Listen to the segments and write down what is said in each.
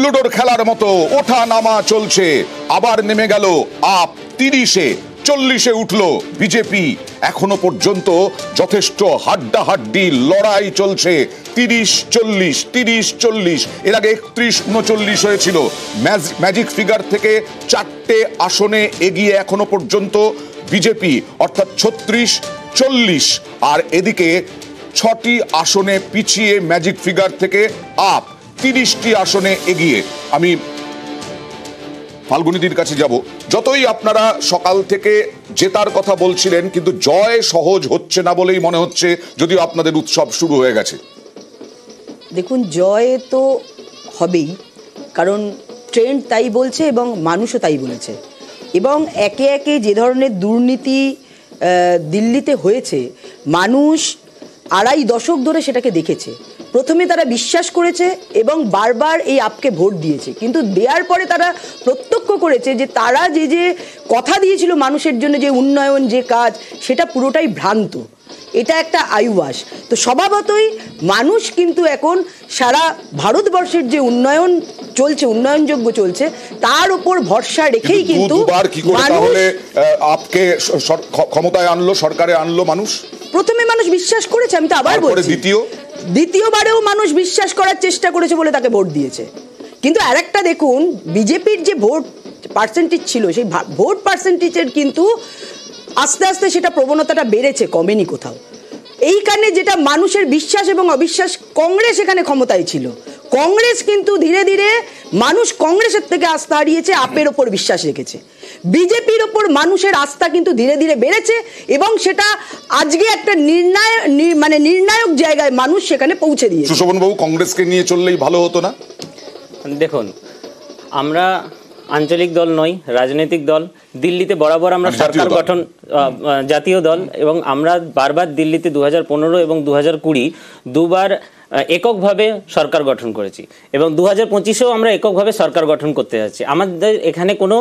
লুডোর খেলার মতো ওঠা নামা চলছে। আবার নেমে গেল আপ 30-এ, 40-এ উঠলো বিজেপি। এখনো পর্যন্ত যথেষ্ট হাড্ডাহাড্ডি লড়াই চলছে। 30-40, 30-40, এর আগে 31-39 হয়েছিল। ম্যাজিক ফিগার থেকে 4টে আসনে এগিয়ে এখনো পর্যন্ত বিজেপি, অর্থাৎ 36-40। আর এদিকে 6টি আসনে পিছিয়ে ম্যাজিক ফিগার থেকে আপ 30টি আসনে এগিয়ে। আমি ফাল্গুনীদির কাছে যাব। যতই আপনারা সকাল থেকে জেতার কথা বলছিলেন, কিন্তু জয় সহজ হচ্ছে না বলেই মনে হচ্ছে, যদিও আপনাদের উৎসব শুরু হয়ে গেছে। দেখুন, জয় তো হবেই, কারণ ট্রেন্ড তাই বলছে এবং মানুষও তাই বলেছে। এবং একে একে যে ধরনের দুর্নীতি দিল্লিতে হয়েছে, মানুষ 2.5 দশক ধরে সেটাকে দেখেছে। প্রথমে তারা বিশ্বাস করেছে এবং বারবার এই আপকে ভোট দিয়েছে, কিন্তু দেওয়ার পরে তারা প্রত্যক্ষ করেছে যে তারা যে যে কথা দিয়েছিল মানুষের জন্য, যে উন্নয়ন, যে কাজ, সেটা পুরোটাই ভ্রান্ত। এটা একটা আইওয়াস। তো স্বভাবতই মানুষ কিন্তু এখন সারা ভারতবর্ষের যে উন্নয়ন চলছে, উন্নয়নযোগ্য চলছে, তার উপর ভরসা রেখেই কিন্তু আপকে ক্ষমতায় আনলো, সরকারে আনলো মানুষ। প্রথমে মানুষ বিশ্বাস করেছে, আমি তো আবার বলছি, দ্বিতীয়বারেও মানুষ বিশ্বাস করার চেষ্টা করেছে বলে তাকে ভোট দিয়েছে। কিন্তু আরেকটা দেখুন, বিজেপির যে ভোট পার্সেন্টেজ ছিল, সেই ভোট পার্সেন্টেজের কিন্তু আস্তে আস্তে সেটা প্রবণতাটা বেড়েছে, কমেনি কোথাও। এইখানে যেটা মানুষের বিশ্বাস এবং অবিশ্বাস, কংগ্রেস এখানে ক্ষমতায় ছিল, কংগ্রেস কিন্তু ধীরে ধীরে মানুষ কংগ্রেসের থেকে আস্থা হারিয়েছে, আপের ওপর বিশ্বাস রেখেছে। বিজেপির ওপর মানুষের আস্থা কিন্তু ধীরে ধীরে বেড়েছে এবং সেটা আজকে একটা নির্ণায়ক জায়গায় মানুষ সেখানে পৌঁছে দিয়েছে। সুশোভনবাবু, কংগ্রেসকে নিয়ে চললেই ভালো হতো না? দেখুন, আমরা আঞ্চলিক দল নই, রাজনৈতিক দল। দিল্লিতে বরাবর আমরা সরকার গঠন, জাতীয় দল, এবং আমরা বারবার দিল্লিতে 2015 এবং 2020 দুবার এককভাবে সরকার গঠন করেছি, এবং 2025-এও আমরা এককভাবে সরকার গঠন করতে যাচ্ছি। আমাদের এখানে কোনো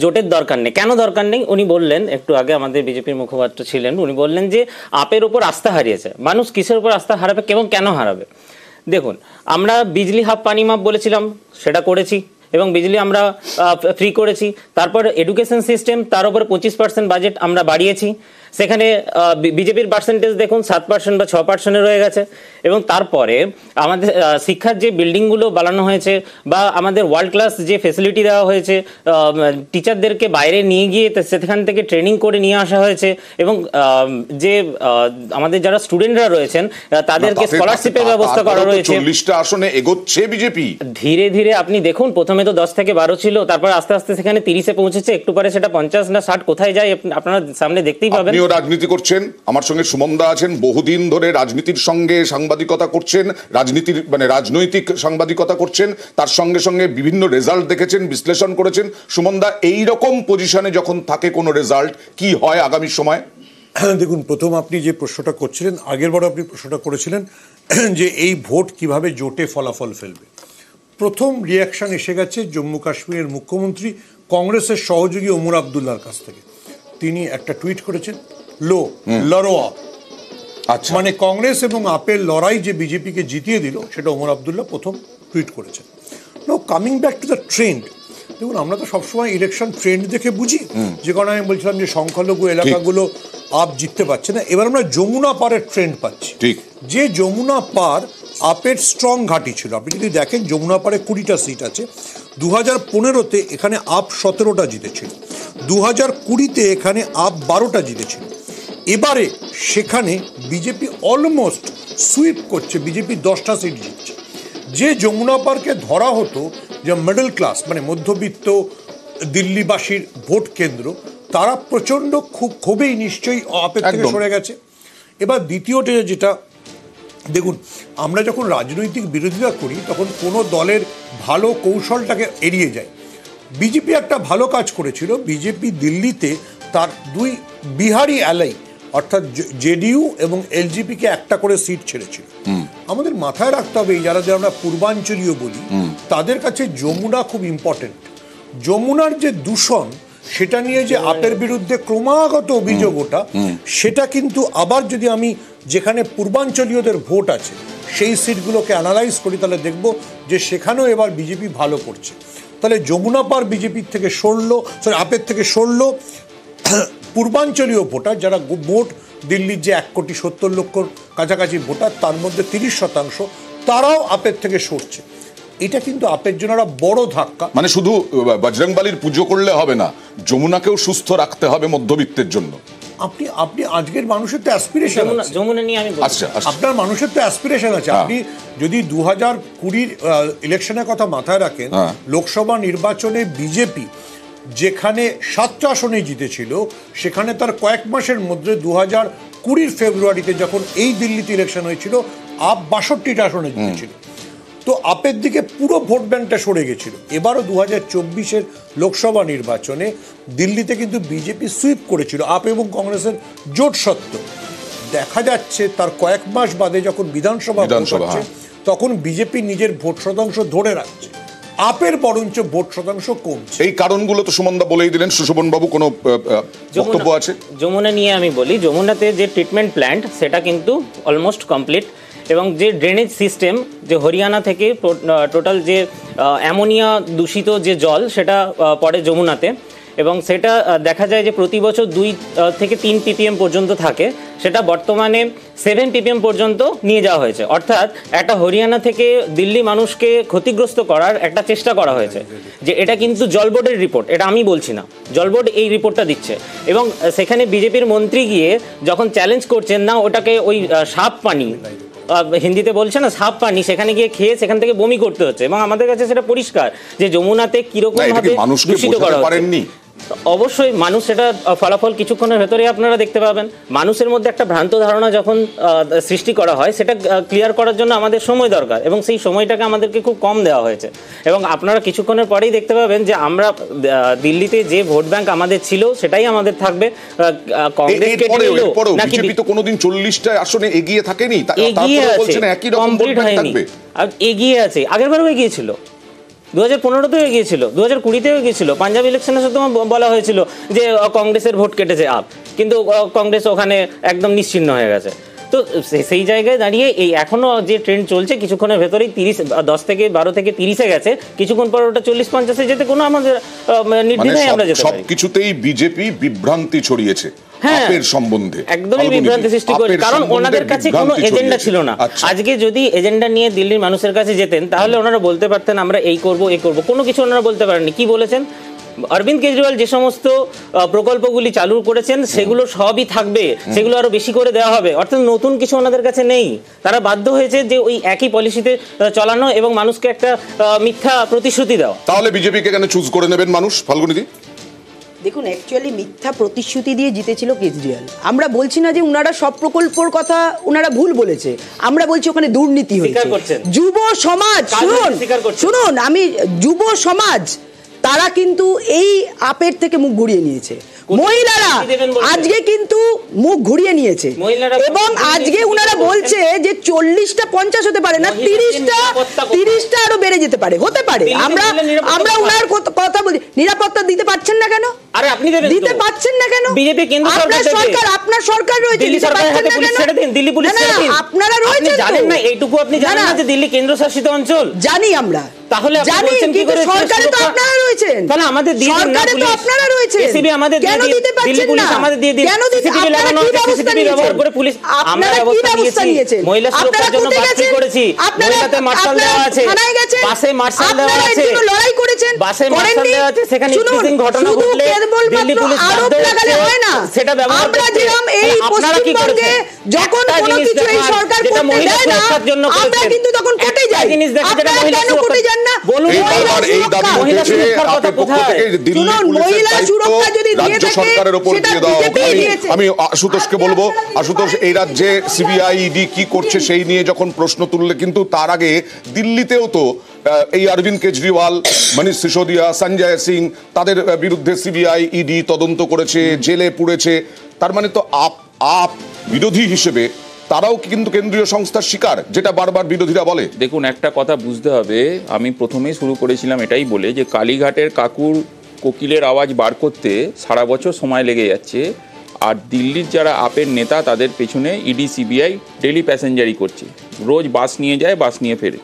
জোটের দরকার নেই। কেন দরকার নেই উনি বললেন, একটু আগে আমাদের বিজেপির মুখপাত্র ছিলেন, উনি বললেন যে আপের ওপর আস্থা হারিয়েছে। মানুষ কিসের উপর আস্থা হারাবে এবং কেন হারাবে? দেখুন, আমরা বিজলি হাফ পানি মাপ বলেছিলাম, সেটা করেছি, এবং বিজলি আমরা ফ্রি করেছি। তারপর এডুকেশন সিস্টেম, তার উপরে 25% বাজেট আমরা বাড়িয়েছি। সেখানে বিজেপির পার্সেন্টেজ দেখুন 7% বা 6% রয়ে গেছে। এবং তারপরে আমাদের শিক্ষার যে বিল্ডিংগুলো বানানো হয়েছে, বা আমাদের ওয়ার্ল্ড ক্লাস যে ফেসিলিটি দেওয়া হয়েছে, টিচারদেরকে বাইরে নিয়ে গিয়ে সেখান থেকে ট্রেনিং করে নিয়ে আসা হয়েছে, এবং যে আমাদের যারা স্টুডেন্টরা রয়েছেন তাদেরকে স্কলারশিপের ব্যবস্থা করা রয়েছে। 40টা আসনে এগোচ্ছে বিজেপি ধীরে ধীরে। আপনি দেখুন, প্রথমে তো 10 থেকে 12 ছিল, তারপর আস্তে আস্তে সেখানে 30-এ পৌঁছেছে, একটু পরে সেটা 50 না 60 কোথায় যায় আপনারা সামনে দেখতেই পাবেন। রাজনীতি করছেন, আমার সঙ্গে সুমনদা আছেন, বহুদিন ধরে রাজনীতির সঙ্গে সাংবাদিকতা করছেন, রাজনৈতিক সাংবাদিকতা করছেন, তার সঙ্গে সঙ্গে বিভিন্ন রেজাল্ট দেখেছেন, বিশ্লেষণ করেছেন। সুমনদা, এই রকম পজিশনে যখন থাকে কোনো রেজাল্ট, কি হয় আগামী সময়? দেখুন, প্রথম আপনি যে প্রশ্নটা করছিলেন, আগের বার আপনি প্রশ্নটা করেছিলেন যে এই ভোট কিভাবে জোটে ফলাফল ফেলবে। প্রথম রিয়াকশন এসে গেছে জম্মু কাশ্মীরের মুখ্যমন্ত্রী কংগ্রেসের সহযোগী ওমর আবদুল্লাহর কাছ থেকে। তিনি একটা টুইট করেছেন, লো লড়ো আপ। আচ্ছা, মানে কংগ্রেস এবং আপের লড়াই যে বিজেপিকে জিতিয়ে দিল, সেটা ওমর আবদুল্লাহ প্রথম টুইট করেছেন। No, coming back to the trend, দেখুন, আমরা তো সবসময় ইলেকশন ট্রেন্ড দেখে বুঝি, যে কারণে আমি বলছিলাম যে সংখ্যালঘু এলাকাগুলো আপ জিততে পারছে না। এবার আমরা যমুনা পারের ট্রেন্ড পাচ্ছি। যে যমুনা পার আপের স্ট্রং ঘাঁটি ছিল। আপনি যদি দেখেন, যমুনা পারে 20টা সিট আছে। 2015-তে এখানে আপ 17টা জিতেছিল, 2020-তে এখানে আপ 12টা জিতেছিল। এবারে সেখানে বিজেপি অলমোস্ট সুইপ করছে, বিজেপি 10টা সিট জিতছে। যে যমুনা পারকে ধরা হতো যে মিডল ক্লাস, মানে মধ্যবিত্ত দিল্লিবাসীর ভোট কেন্দ্র, তারা প্রচণ্ড ক্ষোভেই নিশ্চয়ই আপের থেকে সরে গেছে। এবার দ্বিতীয়টা যেটা, দেখুন, আমরা যখন রাজনৈতিক বিরোধিতা করি তখন কোনো দলের ভালো কৌশলটাকে এড়িয়ে যায়। বিজেপি একটা ভালো কাজ করেছিল। বিজেপি দিল্লিতে তার 2 বিহারি অ্যালাই, অর্থাৎ জেডিইউ এবং এলজেপিকে একটা করে সিট ছেড়েছিল। আমাদের মাথায় রাখতে হবে, যারা আমরা পূর্বাঞ্চলীয় বলি, তাদের কাছে যমুনা খুব ইম্পর্টেন্ট। যমুনার যে দূষণ, সেটা নিয়ে যে আপের বিরুদ্ধে ক্রমাগত অভিযোগ ওটা, সেটা কিন্তু আবার যদি আমি যেখানে পূর্বাঞ্চলীয়দের ভোট আছে সেই সিটগুলোকে অ্যানালাইজ করি, তাহলে দেখব যে সেখানেও এবার বিজেপি ভালো করছে। তাহলে যমুনা পার বিজেপির থেকে সরলো, সরি আপের থেকে সরলো। পূর্বাঞ্চলীয় ভোটার যারা ভোট দিল্লির যে 1,70,00,000 কাছাকাছি ভোটার, তার মধ্যে 30% তারাও আপের থেকে সরছে। এটা কিন্তু আপের জন্য একটা বড় ধাক্কা। মানে শুধু বজরংবলীর পুজো করলে হবে না, যমুনাকেও সুস্থ রাখতে হবে মধ্যবিত্তের জন্য। আপনি আজকের মানুষের তো অ্যাসপিরেশন আছে, যমুনা নিয়ে আমি বলছি, আপনার মানুষের তো অ্যাসপিরেশন আছে। আপনি যদি 2020 ইলেকশনের কথা মাথায় রাখেন, লোকসভা নির্বাচনে বিজেপি যেখানে 7টা আসনে জিতেছিল, সেখানে তার কয়েক মাসের মধ্যে 2020 ফেব্রুয়ারিতে যখন এই দিল্লিতে ইলেকশন হয়েছিল, আপ 62টা আসনে জিতেছিল। তো আপের দিকে পুরো ভোট ব্যাংকটা সরে গেছিল। এবারও 2024 লোকসভা নির্বাচনে দিল্লিতে কিন্তু বিজেপি সুইপ করেছিল আপ এবং কংগ্রেসের জোট সত্ত্বেও। দেখা যাচ্ছে তার কয়েক মাস বাদে যখন বিধানসভা হচ্ছে, তখন বিজেপি নিজের ভোট শতাংশ ধরে রাখছে, আপের বরঞ্চ ভোট শতাংশ কমছে। এই কারণগুলো তো সুমনদা বলেই দিলেন। সুশোভন বাবু কোনো বক্তব্য আছে? যমুনা নিয়ে আমি বলি, যমুনাতে যে ট্রিটমেন্ট প্ল্যান্ট সেটা কিন্তু অলমোস্ট কমপ্লিট, এবং যে ড্রেনেজ সিস্টেম, যে হরিয়ানা থেকে টোটাল যে অ্যামোনিয়া দূষিত যে জল সেটা পড়ে যমুনাতে, এবং সেটা দেখা যায় যে প্রতি বছর 2 থেকে 3 ppm পর্যন্ত থাকে, সেটা বর্তমানে 7 ppm পর্যন্ত নিয়ে যাওয়া হয়েছে। অর্থাৎ একটা হরিয়ানা থেকে দিল্লি মানুষকে ক্ষতিগ্রস্ত করার একটা চেষ্টা করা হয়েছে। যে এটা কিন্তু জল বোর্ডের রিপোর্ট, এটা আমি বলছি না, জল বোর্ড এই রিপোর্টটা দিচ্ছে। এবং সেখানে বিজেপির মন্ত্রী গিয়ে যখন চ্যালেঞ্জ করছেন না ওটাকে ওই সাপ পানি, হিন্দিতে বলছে না সাপ পানি, সেখানে গিয়ে খেয়ে সেখান থেকে বমি করতে হচ্ছে। এবং আমাদের কাছে সেটা পরিষ্কার যে যমুনাতে কিরকম ভাবে দূষিত করা হচ্ছে। অবশ্যই মানুষ সেটা ফলাফল কিছুক্ষণের ভেতরে আপনারা দেখতে পাবেন। মানুষের মধ্যে একটা ভ্রান্ত ধারণা যখন সৃষ্টি করা হয়, সেটা ক্লিয়ার করার জন্য আমাদের সময় দরকার, এবং সেই সময়টাকে আমাদেরকে খুব কম দেওয়া হয়েছে। এবং আপনারা কিছুক্ষণের পরেই দেখতে পাবেন যে আমরা দিল্লিতে যে ভোট ব্যাংক আমাদের ছিল সেটাই আমাদের থাকবে। কংগ্রেসকে বিজেপি তো কোনোদিন 40টা আসনে এগিয়ে থাকেনি, এগিয়ে আছে, কমপ্লিট হয়নি, এগিয়ে আছে, আগেরবারও এগিয়ে ছিল, 2015তেও এগিয়েছিল, 2020তেও এগিয়েছিল। পাঞ্জাব ইলেকশনের সাথে বলা হয়েছিল যে কংগ্রেসের ভোট কেটেছে আপ, কিন্তু কংগ্রেস ওখানে একদম নিশ্চিহ্ন হয়ে গেছে। তো সেই জায়গায় দাঁড়িয়ে এই এখনো যে ট্রেন্ড চলছে, কিছুক্ষণের ভেতরেই 10 থেকে 12 থেকে 30-এ গেছে, কিছুক্ষণ পর ওটা 40-50-এ যেতে কোনো আমাদের নির্দ্বিধায় আমরা যেতে পারি। সবকিছুতেই বিজেপি বিভ্রান্তি ছড়িয়েছে আপের সম্বন্ধে, একদমই বিভ্রান্তি সৃষ্টি করে, কারণ ওনাদের কাছে কোনো এজেন্ডা ছিল না। আজকে যদি এজেন্ডা নিয়ে দিল্লির মানুষের কাছে যেতেন, তাহলে ওনারা বলতে পারতেন আমরা এই করব এই করব, কোনো কিছু ওনারা বলতে পারেননি। কি বলেছেন? অরবিন্দ কেজরিওয়াল যে সমস্ত প্রকল্পগুলি চালু করেছেন সেগুলো সবই থাকবে, সেগুলো আরো বেশি করে দেওয়া হবে। অর্থাৎ নতুন কিছু ওনাদের কাছে নেই, তারা বাধ্য হয়েছে যে ওই একই পলিসিতে চালানো এবং মানুষকে একটা মিথ্যা প্রতিশ্রুতি দেওয়া। তাহলে বিজেপিকে কেন চুজ করে নেবেন মানুষ? ফাল্গুনীদি, দেখুন, অ্যাকচুয়ালি মিথ্যা প্রতিশ্রুতি দিয়ে জিতেছিল কেজরিওয়াল। আমরা বলছি না যে উনারা সব প্রকল্পর কথা উনারা ভুল বলেছে, আমরা বলছি ওখানে দুর্নীতি হয়েছে। যুব সমাজ, শুনুন, আমি যুব সমাজ তারা কিন্তু এই আপের থেকে মুখ ঘুরিয়ে নিয়েছে। মহিলারা আজকে কিন্তু মুখ ঘুরিয়ে নিয়েছে, এবং আজকে উনারা বলছে যে 40টা 50 হতে পারে না, 30টা আরো বেড়ে যেতে পারে, হতে পারে। আমরা উনার কথা বলি, নিরাপত্তা দিতে পারছেন না কেন? আরে আপনি দিতে পারছেন না কেন? বিজেপি কেন্দ্র সরকার, আপনার সরকার রয়েছে, দিল্লি সরকারের হাতে পুলিশ ছেড়ে দিন, দিল্লি পুলিশ ছেড়ে দিন। আপনারা রয়েছেন, জানেন না এইটুকু? আপনি জানেন না যে দিল্লি কেন্দ্রশাসিত অঞ্চল? জানি আমরা, তাহলে আপনি বলছেন কি করে সরকারে তো আপনারা রয়েছেন? তাহলে আমাদের দিয়ে দিন না, পুলিশ আপনারা রয়েছেন, এসিবি আমাদের দিয়ে দিন, দিল্লি পুলিশ আমাদের দিয়ে দিন, সিসিটিভি লাগানো আছে, সিসিটিভি ব্যবহার করে পুলিশ আমরা ব্যবস্থা নিয়েছি। মহিলা সুরক্ষার জন্য বাতি করেছি, মহিলাতে মার্শাল দেওয়া আছে, বাসে মার্শাল দেওয়া আছে, লড়াই করেছেন, বাসে মার্শাল দেওয়া আছে, সেখানে ইনসিডেন্ট ঘটনা ঘটলে দিল্লি পুলিশ বাধ্য হচ্ছে সেটা ব্যবহার করতে। আপনারা কি করেছেন? যখন কোনো কিছু এই সরকার করতে দেয় না, আমরা কিন্তু তখন কোটে যাই। জিনিস দেখেন যেটা মহিলা সুরক্ষা যান না, বলুন এই দাবি উঠেছে আপের পক্ষ থেকে দিল্লি পুলিশের দায়িত্ব রাজ্য সরকারের উপর দিয়ে দেওয়া। আমি আশুতোষকে বলবো, আশুতোষ, এই রাজ্যে সিবিআই ইডি কি করছে সেই নিয়ে যখন প্রশ্ন তুললে, কিন্তু তার আগে দিল্লিতেও তো এই অরবিন্দ কেজরিওয়াল, মনীষ সিসোদিয়া, সঞ্জয় সিং, তাদের বিরুদ্ধে সিবিআই ইডি তদন্ত করেছে, জেলে পুড়েছে। তার মানে তো আপ বিরোধী হিসেবে তারাও কিন্তু কেন্দ্রীয় সংস্থার শিকার, যেটা বারবার বিরোধীরা বলে। দেখুন, একটা কথা বুঝতে হবে, আমি প্রথমেই শুরু করেছিলাম এটাই বলে যে কালীঘাটের কাকুর কোকিলের আওয়াজ বার করতে সারা বছর সময় লেগে যাচ্ছে, আর দিল্লির যারা আপের নেতা তাদের পেছনে ইডি সিবিআই ডেলি প্যাসেঞ্জারি করছে, রোজ বাস নিয়ে যায়, বাস নিয়ে ফেরে।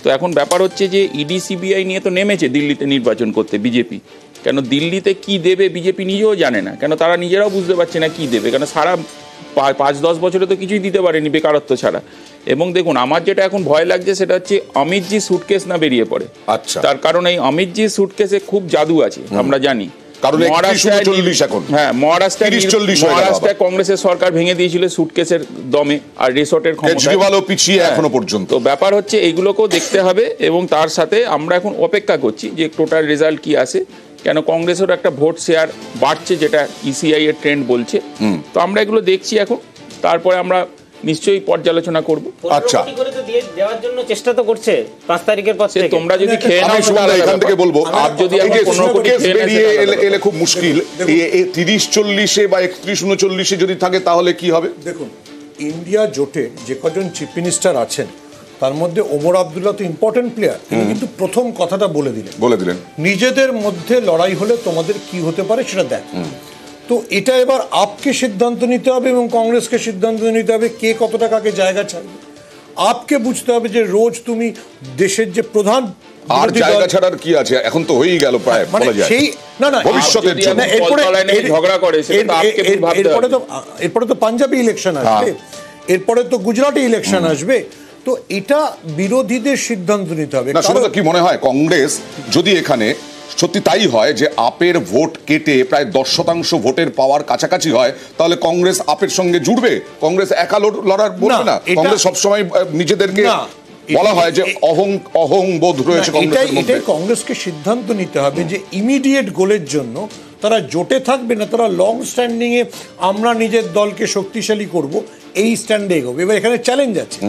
তো এখন ব্যাপার হচ্ছে যে ইডি সিবিআই নিয়ে তো নেমেছে দিল্লিতে নির্বাচন করতে বিজেপি, কেন দিল্লিতে কি দেবে বিজেপি নিজেও জানে না, কেন তারা নিজেরাও বুঝতে পারছে না কি দেবে, কেন সারা 5-10 বছরে তো কিছুই দিতে পারেনি বেকারত্ব ছাড়া। এবং দেখুন, আমার যেটা এখন ভয় লাগছে সেটা হচ্ছে অমিতজি সুটকেস না বেরিয়ে পড়ে। আচ্ছা, তার কারণ এই অমিতজি সুটকেসে খুব জাদু আছে, আমরা জানি। কারণ মহারাষ্ট্রে কংগ্রেসের সরকার ভেঙে দিয়েছিল সুটকেসের দমে আর রিসোর্টের ক্ষমতায় পিছিয়ে এখনো পর্যন্ত। তো ব্যাপার হচ্ছে এইগুলোকেও দেখতে হবে, এবং তার সাথে আমরা এখন অপেক্ষা করছি যে টোটাল রেজাল্ট কি আসে, কেন কংগ্রেসের একটা ভোট শেয়ার বাড়ছে যেটা ইসিআই এর ট্রেন্ড বলছে। তো আমরা এগুলো দেখছি এখন, তারপরে আমরা নিশ্চয়ই পর্যালোচনা করব। আচ্ছা, দেওয়ার জন্য চেষ্টা তো করছে 5 তারিখের পর থেকে। তোমরা যদি খেয়ে নাও এখান থেকে বলবো, আর যদি এলে খুব মুশকিল, 30-40-এ বা 31-39-এ যদি থাকে তাহলে কি হবে? দেখুন, ইন্ডিয়া জোটে যে কজন চিফ মিনিস্টার আছেন তার মধ্যে ওমর আব্দুল্লাহ তো ইম্পর্টেন্ট প্লেয়ার, কিন্তু প্রথম কথাটা বলে দিলেন নিজেদের মধ্যে লড়াই হলে তোমাদের কি হতে পারে সেটা দেখ। তো এটা এবার আপকে সিদ্ধান্ত নিতে হবে এবং কংগ্রেসকে সিদ্ধান্ত নিতে হবে কে কত টাকাকে জায়গা ছাড়বে। আপকে বুঝতে হবে যে রোজ তুমি দেশের যে প্রধান আর জায়গা ছাড়ার কি আছে, এখন তো হয়েই গেল প্রায়, বলা যায় সেই না ভবিষ্যতের জন্য। ঝগড়া করে এরপরে তো পাঞ্জাবে ইলেকশন আসবে, এরপরে তো গুজরাটে ইলেকশন আসবে। তো এটা বিরোধীদের সিদ্ধান্ত নিতে হবে। কি মনে হয় কংগ্রেস যদি এখানে সত্যি তাই হয় যে আপের ভোট কেটে প্রায় 10% ভোটের পাওয়ার কাছাকাছি হয়, তাহলে কংগ্রেস আপের সঙ্গে জুড়বে? কংগ্রেস একা লড়ার বলবে না? কংগ্রেস সবসময় নিজেদেরকে বলা হয় যে অহং বোধ রয়েছে কংগ্রেসের মধ্যে। এটাই কংগ্রেসকে সিদ্ধান্ত নিতে হবে যে ইমিডিয়েট গোলের জন্য তারা জোটে থাকবে না, তারা লং স্ট্যান্ডিং এ আমরা নিজের দলকে শক্তিশালী করব এই স্ট্যান্ডে এগোবে। এবার এখানে চ্যালেঞ্জ আছে,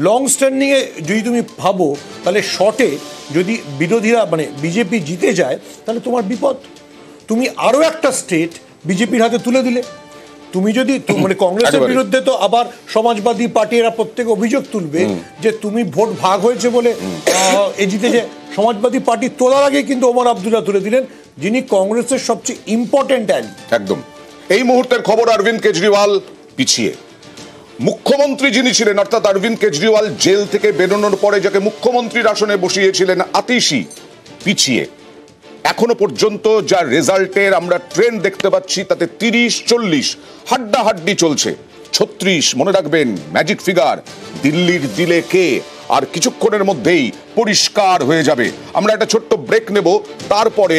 লং স্ট্যান্ডিং এ যদি তুমি ভাবো তাহলে শর্টে যদি বিরোধীরা মানে বিজেপি জিতে যায় তাহলে তোমার বিপদ। তুমি আরো একটা স্টেট বিজেপির হাতে তুলে দিলে। তুমি যদি মানে কংগ্রেসের বিরুদ্ধে তো আবার সমাজবাদী পার্টি এরা প্রত্যেক অভিযোগ তুলবে যে তুমি ভোট ভাগ হয়েছে বলে এ জিতেছে। সমাজবাদী পার্টি তোলার আগে কিন্তু ওমর আব্দুল্লাহ তুলে দিলেন, যিনি কংগ্রেসের সবচেয়ে ইম্পর্টেন্ট অ্যালি। একদম। এই মুহূর্তের খবর, অরবিন্দ কেজরিওয়াল পিছিয়ে। মুখ্যমন্ত্রী যিনি ছিলেন অর্থাৎ অরবিন্দ কেজরিওয়াল জেল থেকে বেরোনোর পরে যাকে মুখ্যমন্ত্রীর আসনে বসিয়েছিলেন আতিশি, পিছিয়ে। এখনো পর্যন্ত যা রেজাল্টের আমরা ট্রেন্ড দেখতে পাচ্ছি তাতে 30-40 হাড্ডাহাড্ডি চলছে। 36 মনে রাখবেন ম্যাজিক ফিগার, দিল্লির দিলে কে, আর কিছুক্ষণের মধ্যেই পরিষ্কার হয়ে যাবে। আমরা একটা ছোট্ট ব্রেক নেব, তারপরে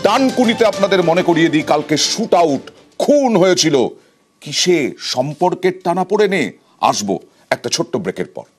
ডানকুনিতে আপনাদের মনে করিয়ে দিই কালকে শুট আউট, খুন হয়েছিল কিসে, সম্পর্কের টানাপোড়েনে। আসবো একটা ছোট্ট ব্রেকের পর।